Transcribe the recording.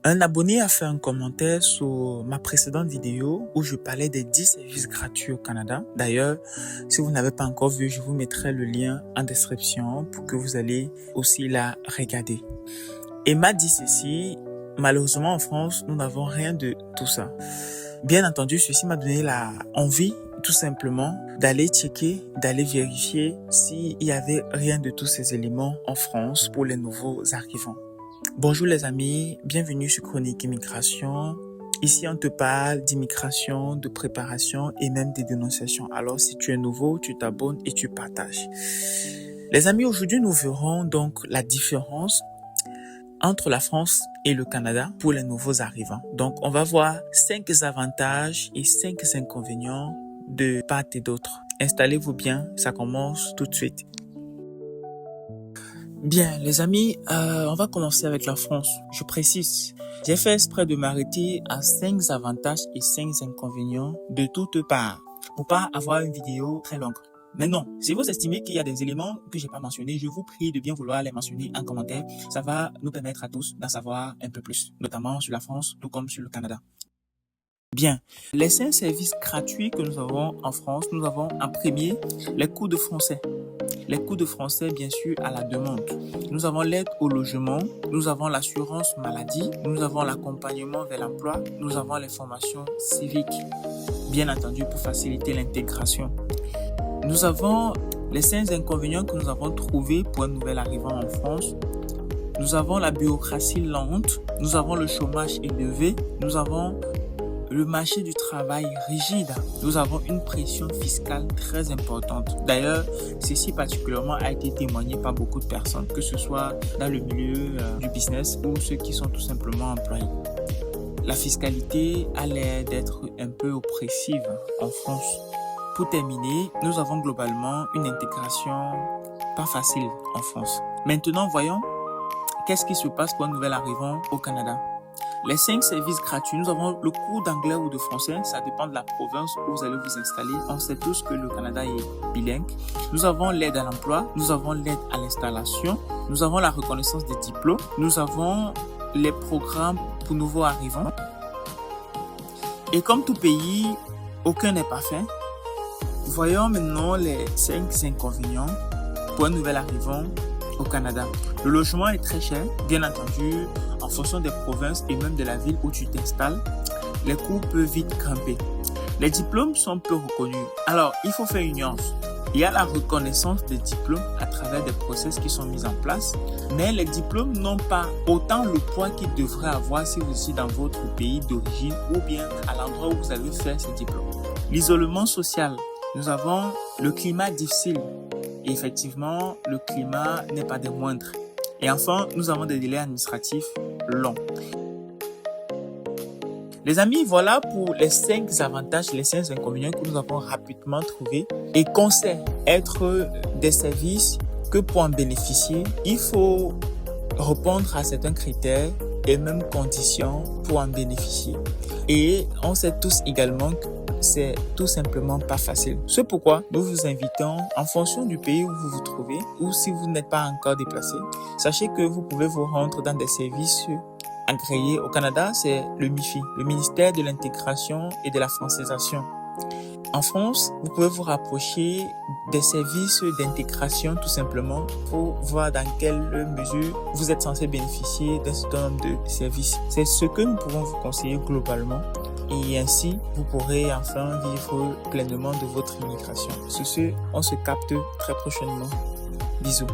Un abonné a fait un commentaire sur ma précédente vidéo où je parlais des 10 services gratuits au Canada. D'ailleurs, si vous n'avez pas encore vu, je vous mettrai le lien en description pour que vous allez aussi la regarder. Et m'a dit ceci, malheureusement en France, nous n'avons rien de tout ça. Bien entendu, ceci m'a donné la envie tout simplement d'aller checker, d'aller vérifier s'il y avait rien de tous ces éléments en France pour les nouveaux arrivants. Bonjour les amis, bienvenue sur Chronique Immigration. Ici on te parle d'immigration, de préparation et même des dénonciations. Alors si tu es nouveau, tu t'abonnes et tu partages. Les amis, aujourd'hui nous verrons donc la différence entre la France et le Canada pour les nouveaux arrivants. Donc on va voir 5 avantages et 5 inconvénients de part et d'autre. Installez-vous bien, ça commence tout de suite. Bien, les amis, on va commencer avec la France. Je précise, j'ai fait exprès de m'arrêter à 5 avantages et 5 inconvénients de toutes parts pour pas avoir une vidéo très longue. Mais non, si vous estimez qu'il y a des éléments que j'ai pas mentionnés, je vous prie de bien vouloir les mentionner en commentaire. Ça va nous permettre à tous d'en savoir un peu plus, notamment sur la France, tout comme sur le Canada. Bien, les 5 services gratuits que nous avons en France, nous avons en premier les cours de français. Les cours de français, bien sûr, à la demande. Nous avons l'aide au logement, nous avons l'assurance maladie, nous avons l'accompagnement vers l'emploi, nous avons les formations civiques, bien entendu pour faciliter l'intégration. Nous avons les 5 inconvénients que nous avons trouvés pour un nouvel arrivant en France. Nous avons la bureaucratie lente, nous avons le chômage élevé, nous avons le marché du travail rigide, nous avons une pression fiscale très importante. D'ailleurs, ceci particulièrement a été témoigné par beaucoup de personnes, que ce soit dans le milieu du business ou ceux qui sont tout simplement employés. La fiscalité a l'air d'être un peu oppressive en France. Pour terminer, nous avons globalement une intégration pas facile en France. Maintenant, voyons qu'est-ce qui se passe pour un nouvel arrivant au Canada. Les 5 services gratuits, nous avons le cours d'anglais ou de français, ça dépend de la province où vous allez vous installer. On sait tous que le Canada est bilingue. Nous avons l'aide à l'emploi, nous avons l'aide à l'installation, nous avons la reconnaissance des diplômes, nous avons les programmes pour nouveaux arrivants. Et comme tout pays, aucun n'est parfait. Voyons maintenant les 5 inconvénients pour un nouvel arrivant au Canada. Le logement est très cher, bien entendu, en fonction des provinces et même de la ville où tu t'installes, les coûts peuvent vite grimper. Les diplômes sont peu reconnus. Alors, il faut faire une nuance. Il y a la reconnaissance des diplômes à travers des process qui sont mis en place, mais les diplômes n'ont pas autant le poids qu'ils devraient avoir si vous êtes dans votre pays d'origine ou bien à l'endroit où vous avez fait ces diplômes. L'isolement social. Nous avons le climat difficile. Et effectivement, le climat n'est pas des moindres. Et enfin, nous avons des délais administratifs longs. Les amis, voilà pour les 5 avantages, les 5 inconvénients que nous avons rapidement trouvés et qu'on sait être des services que pour en bénéficier, il faut répondre à certains critères et même conditions pour en bénéficier. Et on sait tous également que c'est tout simplement pas facile. C'est pourquoi nous vous invitons, en fonction du pays où vous vous trouvez, ou si vous n'êtes pas encore déplacé, sachez que vous pouvez vous rendre dans des services agréés. Au Canada, c'est le MIFI, le ministère de l'intégration et de la francisation. En France, vous pouvez vous rapprocher des services d'intégration tout simplement pour voir dans quelle mesure vous êtes censé bénéficier d'un certain nombre de services. C'est ce que nous pouvons vous conseiller globalement et ainsi vous pourrez enfin vivre pleinement de votre immigration. Sur ce, on se capte très prochainement. Bisous.